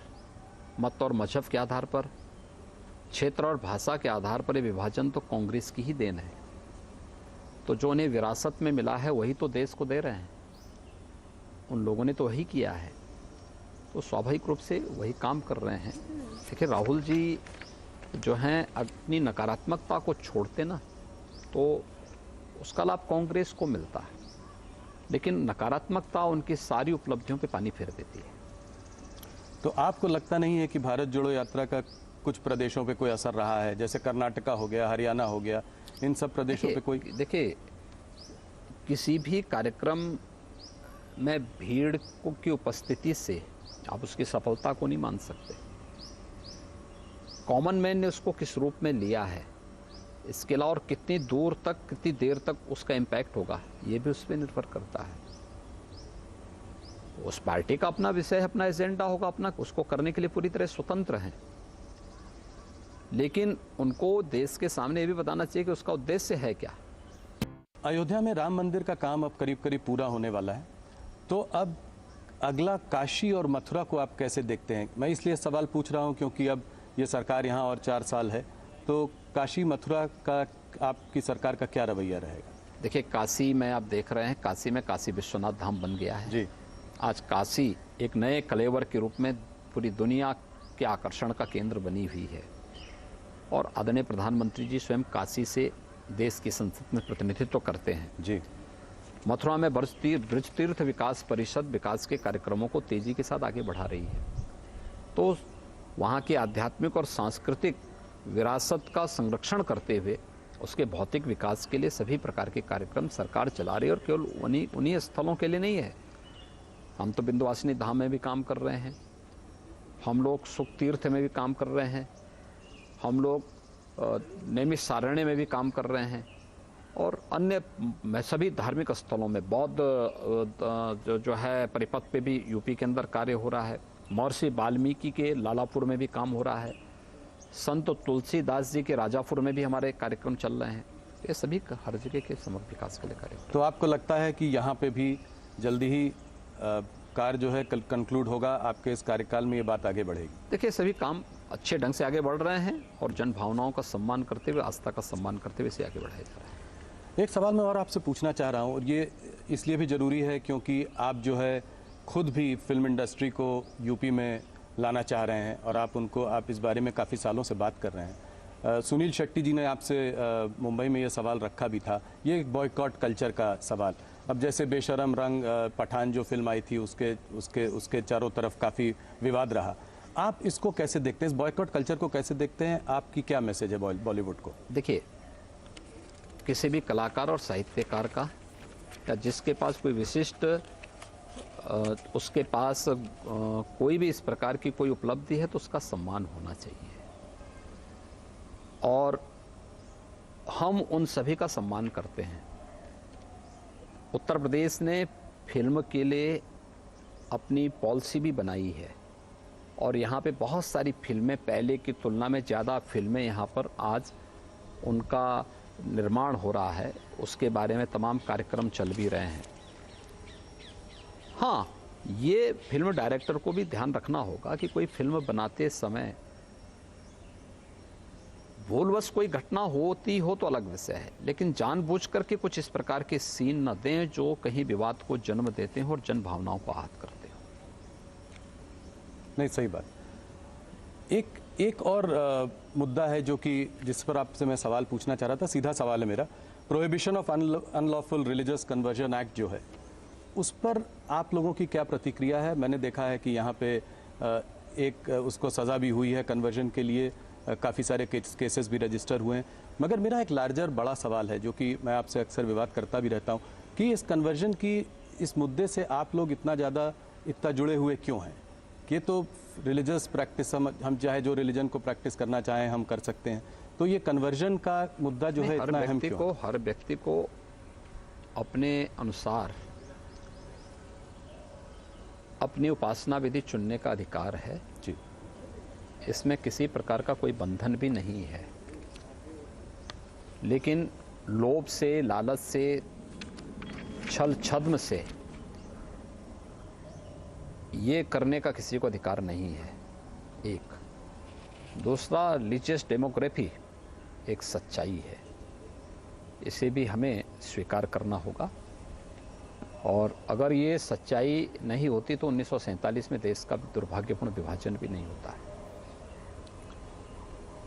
मत और मजहब के आधार पर, क्षेत्र और भाषा के आधार पर ये विभाजन तो कांग्रेस की ही देन है। तो जो उन्हें विरासत में मिला है वही तो देश को दे रहे हैं, उन लोगों ने तो वही किया है, तो स्वाभाविक रूप से वही काम कर रहे हैं। देखिए राहुल जी जो हैं अपनी नकारात्मकता को छोड़ते ना तो उसका लाभ कांग्रेस को मिलता है, लेकिन नकारात्मकता उनकी सारी उपलब्धियों पे पानी फेर देती है। तो आपको लगता नहीं है कि भारत जोड़ो यात्रा का कुछ प्रदेशों पे कोई असर रहा है, जैसे कर्नाटका हो गया, हरियाणा हो गया, इन सब प्रदेशों पे कोई? देखिए किसी भी कार्यक्रम में भीड़ की उपस्थिति से आप उसकी सफलता को नहीं मान सकते। कॉमन मैन ने उसको किस रूप में लिया है, इसके अलावा और कितनी दूर तक, कितनी देर तक उसका इम्पैक्ट होगा, ये भी उस पर निर्भर करता है। उस पार्टी का अपना विषय, अपना एजेंडा होगा, अपना उसको करने के लिए पूरी तरह स्वतंत्र हैं, लेकिन उनको देश के सामने ये भी बताना चाहिए कि उसका उद्देश्य है क्या। अयोध्या में राम मंदिर का काम अब करीब करीब पूरा होने वाला है, तो अब अगला काशी और मथुरा को आप कैसे देखते हैं? मैं इसलिए सवाल पूछ रहा हूं क्योंकि अब ये सरकार यहाँ और 4 साल है, तो काशी मथुरा का आपकी सरकार का क्या रवैया रहेगा? देखिए काशी में आप देख रहे हैं, काशी में काशी विश्वनाथ धाम बन गया है जी। आज काशी एक नए कलेवर के रूप में पूरी दुनिया के आकर्षण का केंद्र बनी हुई है। और आदरणीय प्रधानमंत्री जी स्वयं काशी से देश की संसद में प्रतिनिधित्व करते हैं। जी। मथुरा में ब्रज तीर्थ विकास परिषद विकास के कार्यक्रमों को तेजी के साथ आगे बढ़ा रही है, तो वहाँ की आध्यात्मिक और सांस्कृतिक विरासत का संरक्षण करते हुए उसके भौतिक विकास के लिए सभी प्रकार के कार्यक्रम सरकार चला रही है। और केवल उन्हीं स्थलों के लिए नहीं है, हम तो विंध्यवासिनी धाम में भी काम कर रहे हैं, हम लोग सुख तीर्थ में भी काम कर रहे हैं, हम लोग नैमिषारण्य में भी काम कर रहे हैं, और अन्य सभी धार्मिक स्थलों में बौद्ध जो है परिपथ पे भी यूपी के अंदर कार्य हो रहा है। महर्षि वाल्मीकि के लालापुर में भी काम हो रहा है, संत तुलसीदास जी के राजापुर में भी हमारे कार्यक्रम चल रहे हैं। ये सभी हर जगह के समग्र विकास के लिए कार्यक्रम। तो आपको लगता है कि यहाँ पे भी जल्दी ही कार्य जो है कंक्लूड होगा, आपके इस कार्यकाल में ये बात आगे बढ़ेगी? देखिए सभी काम अच्छे ढंग से आगे बढ़ रहे हैं और जन भावनाओं का सम्मान करते हुए, आस्था का सम्मान करते हुए इसे आगे बढ़ाया जा रहा है। एक सवाल मैं और आपसे पूछना चाह रहा हूँ, और ये इसलिए भी ज़रूरी है क्योंकि आप जो है खुद भी फिल्म इंडस्ट्री को यूपी में लाना चाह रहे हैं और आप इस बारे में काफ़ी सालों से बात कर रहे हैं। सुनील शेट्टी जी ने आपसे मुंबई में ये सवाल रखा भी था, ये एक बॉयकॉट कल्चर का सवाल। अब जैसे बेशरम रंग पठान जो फिल्म आई थी उसके चारों तरफ काफ़ी विवाद रहा, आप इसको कैसे देखते हैं, इस बॉयकॉट कल्चर को कैसे देखते हैं? आपकी क्या मैसेज है बॉलीवुड को? देखिए किसी भी कलाकार और साहित्यकार का या जिसके पास कोई विशिष्ट उसके पास कोई भी इस प्रकार की कोई उपलब्धि है तो उसका सम्मान होना चाहिए, और हम उन सभी का सम्मान करते हैं। उत्तर प्रदेश ने फिल्म के लिए अपनी पॉलिसी भी बनाई है और यहाँ पे बहुत सारी फिल्में, पहले की तुलना में ज़्यादा फिल्में यहाँ पर आज उनका निर्माण हो रहा है, उसके बारे में तमाम कार्यक्रम चल भी रहे हैं। हाँ, ये फिल्म डायरेक्टर को भी ध्यान रखना होगा कि कोई फिल्म बनाते समय भूलवश कोई घटना होती हो तो अलग विषय है, लेकिन जानबूझ करके कुछ इस प्रकार के सीन न दें जो कहीं विवाद को जन्म देते हैं और जन भावनाओं को आहत करते हो। नहीं, सही बात। एक और मुद्दा है जो कि जिस पर आपसे मैं सवाल पूछना चाह रहा था, सीधा सवाल है मेरा। Prohibition of unlawful religious conversion act जो है, उस पर आप लोगों की क्या प्रतिक्रिया है? मैंने देखा है कि यहाँ पे एक उसको सज़ा भी हुई है कन्वर्जन के लिए, काफ़ी सारे केसेस भी रजिस्टर हुए हैं, मगर मेरा एक लार्जर बड़ा सवाल है जो कि मैं आपसे अक्सर विवाद करता भी रहता हूँ कि इस कन्वर्जन की इस मुद्दे से आप लोग इतना जुड़े हुए क्यों हैं? ये तो रिलीजियस प्रैक्टिस, हम चाहे जो रिलीजन को प्रैक्टिस करना चाहें हम कर सकते हैं, तो ये कन्वर्जन का मुद्दा जो है इतना अहम क्यों? हर व्यक्ति को अपने अनुसार अपनी उपासना विधि चुनने का अधिकार है जी। इसमें किसी प्रकार का कोई बंधन भी नहीं है, लेकिन लोभ से, लालच से, छल छद्म से ये करने का किसी को अधिकार नहीं है। एक दूसरा, रिलीजियस डेमोग्राफी एक सच्चाई है, इसे भी हमें स्वीकार करना होगा। और अगर ये सच्चाई नहीं होती तो 1947 में देश का दुर्भाग्यपूर्ण विभाजन भी नहीं होता है।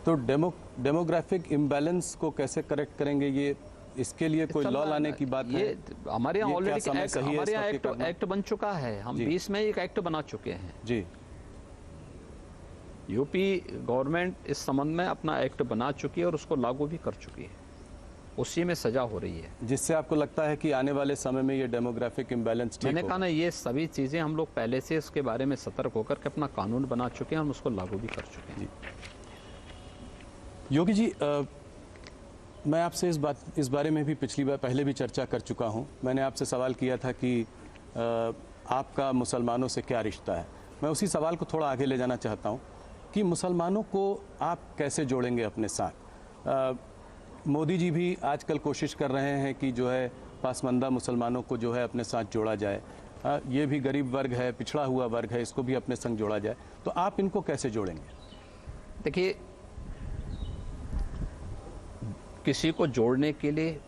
तो डेमोग्राफिक इम्बैलेंस को कैसे करेक्ट करेंगे? ये इसके लिए कोई लॉ लाने की बात है? हमारे यहाँ ऑलरेडी हमारे यहाँ एक्ट बन चुका है। हम 20 में एक एक्ट बना चुके हैं जी। यूपी गवर्नमेंट इस संबंध में अपना एक्ट बना चुकी है और उसको लागू भी कर चुकी है, उसी में सजा हो रही है। जिससे आपको लगता है कि आने वाले समय में ये डेमोग्राफिक इम्बैलेंस ठीक मैंने कहा ना, ये सभी चीज़ें हम लोग पहले से इसके बारे में सतर्क होकर के अपना कानून बना चुके हैं, हम उसको लागू भी कर चुके हैं। योगी जी, मैं आपसे इस बारे में भी पिछली बार पहले भी चर्चा कर चुका हूं। मैंने आपसे सवाल किया था कि आपका मुसलमानों से क्या रिश्ता है। मैं उसी सवाल को थोड़ा आगे ले जाना चाहता हूं कि मुसलमानों को आप कैसे जोड़ेंगे अपने साथ? मोदी जी भी आजकल कोशिश कर रहे हैं कि जो है पासमानदा मुसलमानों को जो है अपने साथ जोड़ा जाए। ये भी गरीब वर्ग है, पिछड़ा हुआ वर्ग है, इसको भी अपने संग जोड़ा जाए। तो आप इनको कैसे जोड़ेंगे? देखिए, किसी को जोड़ने के लिए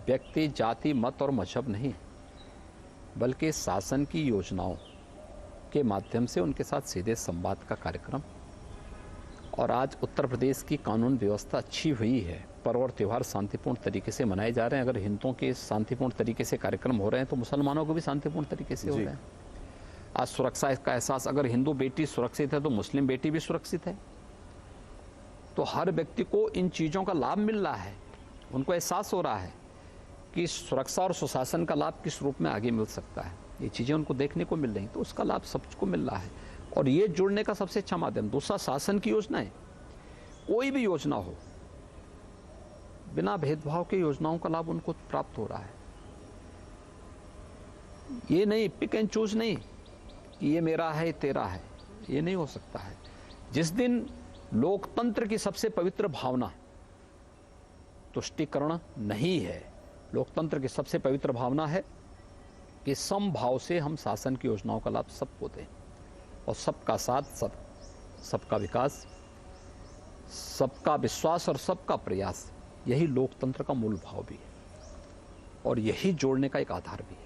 व्यक्ति, जाति, मत और मजहब नहीं, बल्कि शासन की योजनाओं के माध्यम से उनके साथ सीधे संवाद का कार्यक्रम। और आज उत्तर प्रदेश की कानून व्यवस्था अच्छी हुई है, पर्व और त्यौहार शांतिपूर्ण तरीके से मनाए जा रहे हैं। अगर हिंदुओं के शांतिपूर्ण तरीके से कार्यक्रम हो रहे हैं तो मुसलमानों को भी शांतिपूर्ण तरीके से हो रहे हैं। आज सुरक्षा का एहसास, अगर हिंदू बेटी सुरक्षित है तो मुस्लिम बेटी भी सुरक्षित है। तो हर व्यक्ति को इन चीज़ों का लाभ मिल रहा है, उनको एहसास हो रहा है कि सुरक्षा और सुशासन का लाभ किस रूप में आगे मिल सकता है। ये चीज़ें उनको देखने को मिल रही, तो उसका लाभ सबको मिल रहा है और ये जुड़ने का सबसे अच्छा माध्यम। दूसरा, शासन की योजनाएं, कोई भी योजना हो, बिना भेदभाव के योजनाओं का लाभ उनको प्राप्त हो रहा है। ये नहीं पिक एंड चूज नहीं कि ये मेरा है, तेरा है, ये नहीं हो सकता है। जिस दिन लोकतंत्र की सबसे पवित्र भावना तुष्टीकरण नहीं है, लोकतंत्र की सबसे पवित्र भावना है कि समभाव से हम शासन की योजनाओं का लाभ सबको दें और सबका साथ, सबका विकास, सबका विश्वास और सबका प्रयास, यही लोकतंत्र का मूल भाव भी है और यही जोड़ने का एक आधार भी है।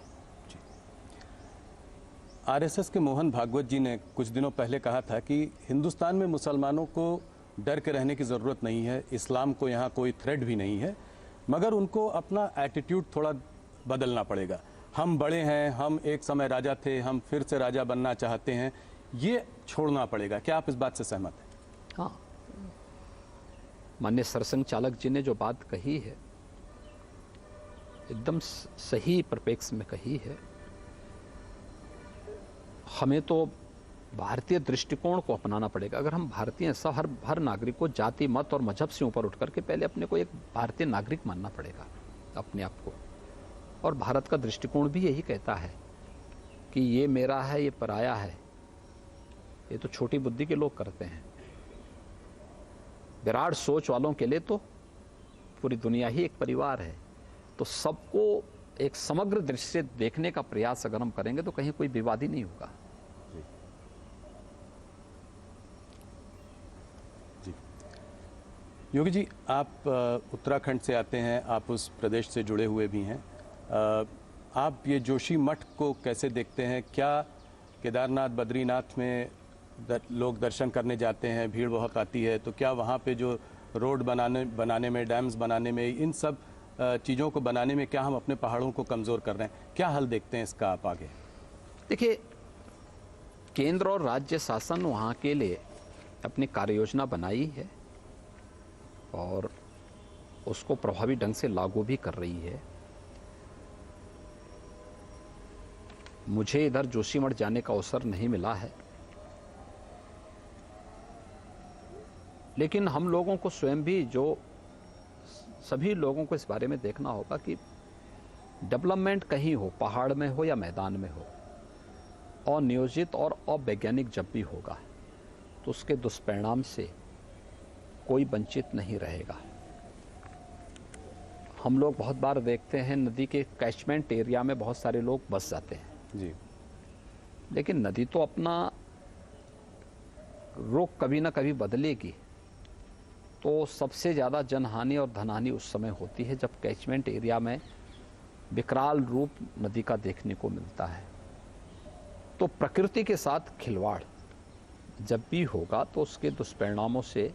आरएसएस के मोहन भागवत जी ने कुछ दिनों पहले कहा था कि हिंदुस्तान में मुसलमानों को डर के रहने की ज़रूरत नहीं है, इस्लाम को यहाँ कोई थ्रेट भी नहीं है, मगर उनको अपना एटीट्यूड थोड़ा बदलना पड़ेगा। हम बड़े हैं, हम एक समय राजा थे, हम फिर से राजा बनना चाहते हैं, ये छोड़ना पड़ेगा। क्या आप इस बात से सहमत हैं? हाँ, माननीय सरसंघ चालक जी ने जो बात कही है एकदम सही परिप्रेक्ष्य में कही है। हमें तो भारतीय दृष्टिकोण को अपनाना पड़ेगा। अगर हम भारतीय हैं, हर नागरिक को जाति, मत और मजहब से ऊपर उठ करके पहले अपने को एक भारतीय नागरिक मानना पड़ेगा, अपने आप को। और भारत का दृष्टिकोण भी यही कहता है कि ये मेरा है, ये पराया है। ये तो छोटी बुद्धि के लोग करते हैं। विराट सोच वालों के लिए तो पूरी दुनिया ही एक परिवार है। तो सबको एक समग्र दृष्टि से देखने का प्रयास अगर हम करेंगे तो कहीं कोई विवाद ही नहीं होगा। जी। योगी जी, आप उत्तराखंड से आते हैं, आप उस प्रदेश से जुड़े हुए भी हैं। आप ये जोशी मठ को कैसे देखते हैं? क्या केदारनाथ, बद्रीनाथ में लोग दर्शन करने जाते हैं, भीड़ बहुत आती है, तो क्या वहाँ पे जो रोड बनाने में, डैम्स बनाने में, इन सब चीज़ों को बनाने में क्या हम अपने पहाड़ों को कमज़ोर कर रहे हैं? क्या हल देखते हैं इसका आप आगे? देखिए, केंद्र और राज्य शासन वहाँ के लिए अपनी कार्य योजना बनाई है और उसको प्रभावी ढंग से लागू भी कर रही है। मुझे इधर जोशीमठ जाने का अवसर नहीं मिला है, लेकिन हम लोगों को स्वयं भी, जो सभी लोगों को इस बारे में देखना होगा कि डेवलपमेंट कहीं हो, पहाड़ में हो या मैदान में हो, अनियोजित और अवैज्ञानिक जब भी होगा तो उसके दुष्परिणाम से कोई वंचित नहीं रहेगा। हम लोग बहुत बार देखते हैं नदी के कैचमेंट एरिया में बहुत सारे लोग बस जाते हैं जी, लेकिन नदी तो अपना रुख कभी ना कभी बदलेगी। तो सबसे ज़्यादा जनहानि और धनहानि उस समय होती है जब कैचमेंट एरिया में विकराल रूप नदी का देखने को मिलता है। तो प्रकृति के साथ खिलवाड़ जब भी होगा तो उसके दुष्परिणामों से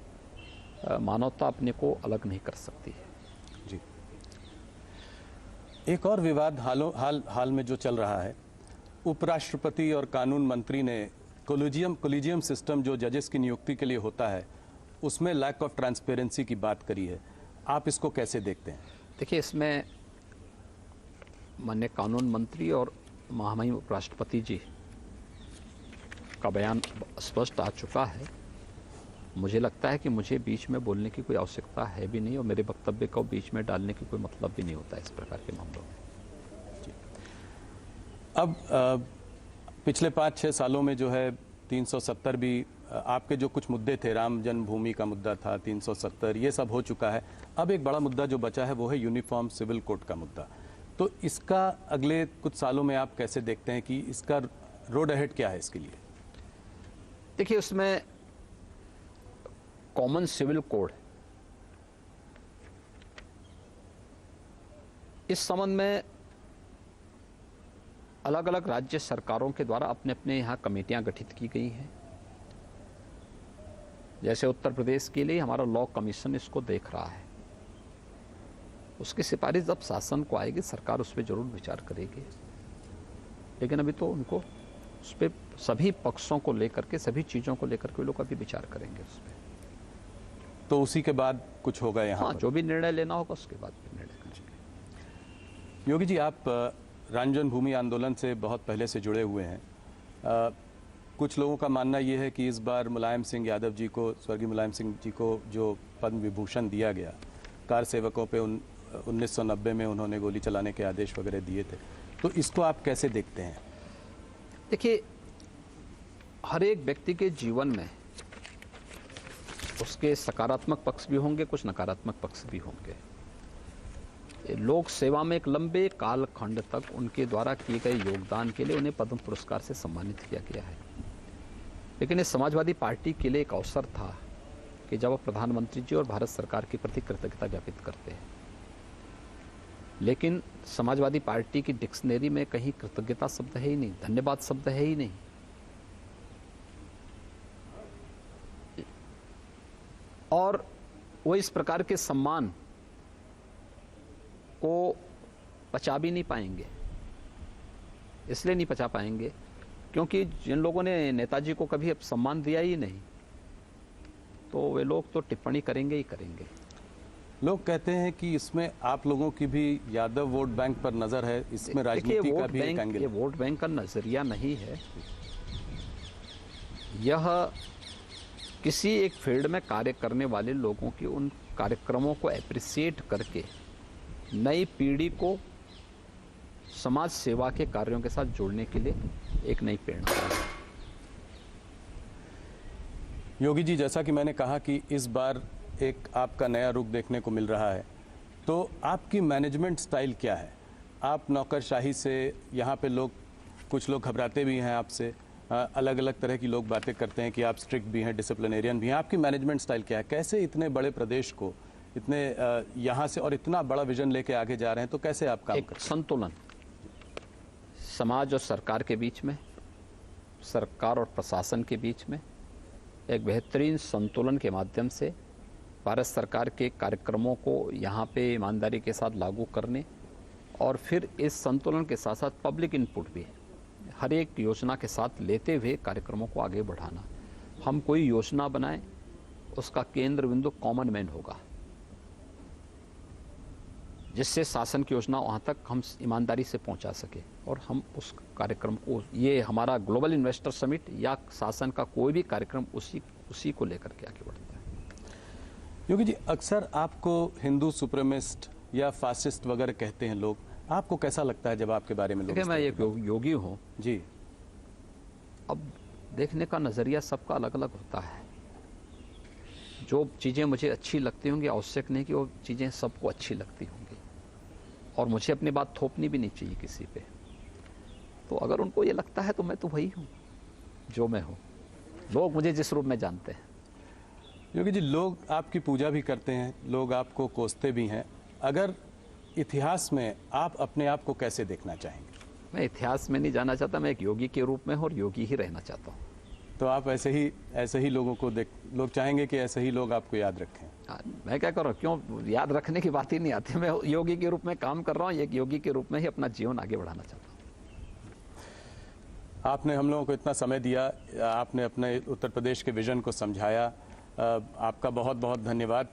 मानवता अपने को अलग नहीं कर सकती है। जी। एक और विवाद हाल में जो चल रहा है, उपराष्ट्रपति और कानून मंत्री ने कोलिजियम सिस्टम जो जजेस की नियुक्ति के लिए होता है, उसमें लैक ऑफ ट्रांसपेरेंसी की बात करी है। आप इसको कैसे देखते हैं? देखिए, इसमें माननीय कानून मंत्री और महामहिम उपराष्ट्रपति जी का बयान स्पष्ट आ चुका है। मुझे लगता है कि मुझे बीच में बोलने की कोई आवश्यकता है भी नहीं और मेरे वक्तव्य को बीच में डालने की कोई मतलब भी नहीं होता इस प्रकार के मामलों में। अब पिछले 5-6 सालों में जो है 370 भी, आपके जो कुछ मुद्दे थे, राम जन्मभूमि का मुद्दा था, 370, ये सब हो चुका है। अब एक बड़ा मुद्दा जो बचा है वो है यूनिफॉर्म सिविल कोड का मुद्दा। तो इसका अगले कुछ सालों में आप कैसे देखते हैं कि इसका रोड अहेड क्या है इसके लिए? देखिए, उसमें कॉमन सिविल कोड, इस संबंध में अलग अलग राज्य सरकारों के द्वारा अपने अपने यहाँ कमेटियां गठित की गई हैं। जैसे उत्तर प्रदेश के लिए हमारा लॉ कमीशन इसको देख रहा है। उसकी सिफारिश जब शासन को आएगी, सरकार उस पर जरूर विचार करेगी, लेकिन अभी तो उनको उस पर सभी पक्षों को लेकर के, सभी चीज़ों को लेकर के लोग अभी विचार करेंगे उस पर। तो उसी के बाद कुछ होगा यहाँ? हाँ, जो भी निर्णय लेना होगा उसके बाद फिर निर्णय करेंगे। योगी जी, आप राम जन्मभूमि आंदोलन से बहुत पहले से जुड़े हुए हैं। कुछ लोगों का मानना ये है कि इस बार मुलायम सिंह यादव जी को, स्वर्गीय मुलायम सिंह जी को जो पद्म विभूषण दिया गया, कार सेवकों पे 1990 में उन्होंने गोली चलाने के आदेश वगैरह दिए थे, तो इसको आप कैसे देखते हैं? देखिए, हर एक व्यक्ति के जीवन में उसके सकारात्मक पक्ष भी होंगे, कुछ नकारात्मक पक्ष भी होंगे। लोक सेवा में एक लंबे कालखंड तक उनके द्वारा किए गए योगदान के लिए उन्हें पद्म पुरस्कार से सम्मानित किया गया है। लेकिन इस समाजवादी पार्टी के लिए एक अवसर था कि जब वह प्रधानमंत्री जी और भारत सरकार के प्रति कृतज्ञता ज्ञापित करते हैं, लेकिन समाजवादी पार्टी की डिक्शनरी में कहीं कृतज्ञता शब्द है ही नहीं, धन्यवाद शब्द है ही नहीं। और वो इस प्रकार के सम्मान को पचा भी नहीं पाएंगे। इसलिए नहीं पचा पाएंगे क्योंकि जिन लोगों ने नेताजी को कभी सम्मान दिया ही नहीं, तो वे लोग तो टिप्पणी करेंगे ही करेंगे। लोग कहते हैं कि इसमें आप लोगों की भी यादव वोट बैंक पर नजर है, इसमें राजनीति का भी एक एंगल। ये वोट बैंक का नजरिया नहीं है, यह किसी एक फील्ड में कार्य करने वाले लोगों की उन कार्यक्रमों को एप्रिसिएट करके नई पीढ़ी को समाज सेवा के कार्यों के साथ जोड़ने के लिए एक नई प्रेरणा है। योगी जी, जैसा कि मैंने कहा कि इस बार एक आपका नया रुख देखने को मिल रहा है, तो आपकी मैनेजमेंट स्टाइल क्या है? आप नौकरशाही से, यहाँ पे कुछ लोग घबराते भी हैं आपसे, अलग अलग तरह की लोग बातें करते हैं कि आप स्ट्रिक्ट भी हैं, डिसिप्लिनेरियन भी हैं। आपकी मैनेजमेंट स्टाइल क्या है? कैसे इतने बड़े प्रदेश को इतने यहाँ से और इतना बड़ा विजन लेके आगे जा रहे हैं, तो कैसे आप काम करते हैं? संतुलन समाज और सरकार के बीच में, सरकार और प्रशासन के बीच में एक बेहतरीन संतुलन के माध्यम से भारत सरकार के कार्यक्रमों को यहाँ पे ईमानदारी के साथ लागू करने, और फिर इस संतुलन के साथ साथ पब्लिक इनपुट भी है, हर एक योजना के साथ लेते हुए कार्यक्रमों को आगे बढ़ाना। हम कोई योजना बनाएं, उसका केंद्र बिंदु कॉमन मैन होगा, जिससे शासन की योजना वहाँ तक हम ईमानदारी से पहुँचा सके, और हम उस कार्यक्रम को, ये हमारा ग्लोबल इन्वेस्टर समिट या शासन का कोई भी कार्यक्रम उसी को लेकर के आगे बढ़ता है। योगी जी, अक्सर आपको हिंदू सुप्रीमिस्ट या फासिस्ट वगैरह कहते हैं लोग, आपको कैसा लगता है जब आपके बारे में लोग? देखिए, मैं एक योगी हूँ जी। अब देखने का नज़रिया सबका अलग अलग होता है। जो चीज़ें मुझे अच्छी लगती होंगी, आवश्यक नहीं कि वो चीज़ें सबको अच्छी लगती होंगी, और मुझे अपनी बात थोपनी भी नहीं चाहिए किसी पे। तो अगर उनको ये लगता है तो मैं तो वही हूँ जो मैं हूँ, लोग मुझे जिस रूप में जानते हैं। योगी जी, लोग आपकी पूजा भी करते हैं, लोग आपको कोसते भी हैं। अगर इतिहास में आप अपने आप को कैसे देखना चाहेंगे? मैं इतिहास में नहीं जाना चाहता, मैं एक योगी के रूप में हूँ और योगी ही रहना चाहता हूँ। तो आप ऐसे ही लोगों को लोग चाहेंगे कि ऐसे ही लोग आपको याद रखें? मैं क्या कर रहा हूँ, क्यों याद रखने की बात ही नहीं आती। मैं योगी के रूप में काम कर रहा हूँ, एक योगी के रूप में ही अपना जीवन आगे बढ़ाना चाहता हूँ। आपने हम लोगों को इतना समय दिया, आपने अपने उत्तर प्रदेश के विजन को समझाया, आपका बहुत बहुत धन्यवाद।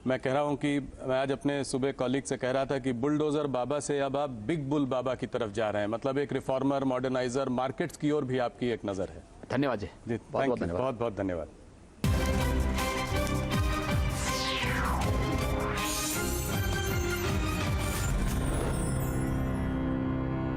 मैं कह रहा हूं कि मैं आज अपने सुबह कॉलीग से कह रहा था कि बुलडोजर बाबा से अब आप बिग बुल बाबा की तरफ जा रहे हैं, मतलब एक रिफॉर्मर, मॉडर्नाइजर, मार्केट्स की ओर भी आपकी एक नज़र है। धन्यवाद जी, बहुत बहुत धन्यवाद।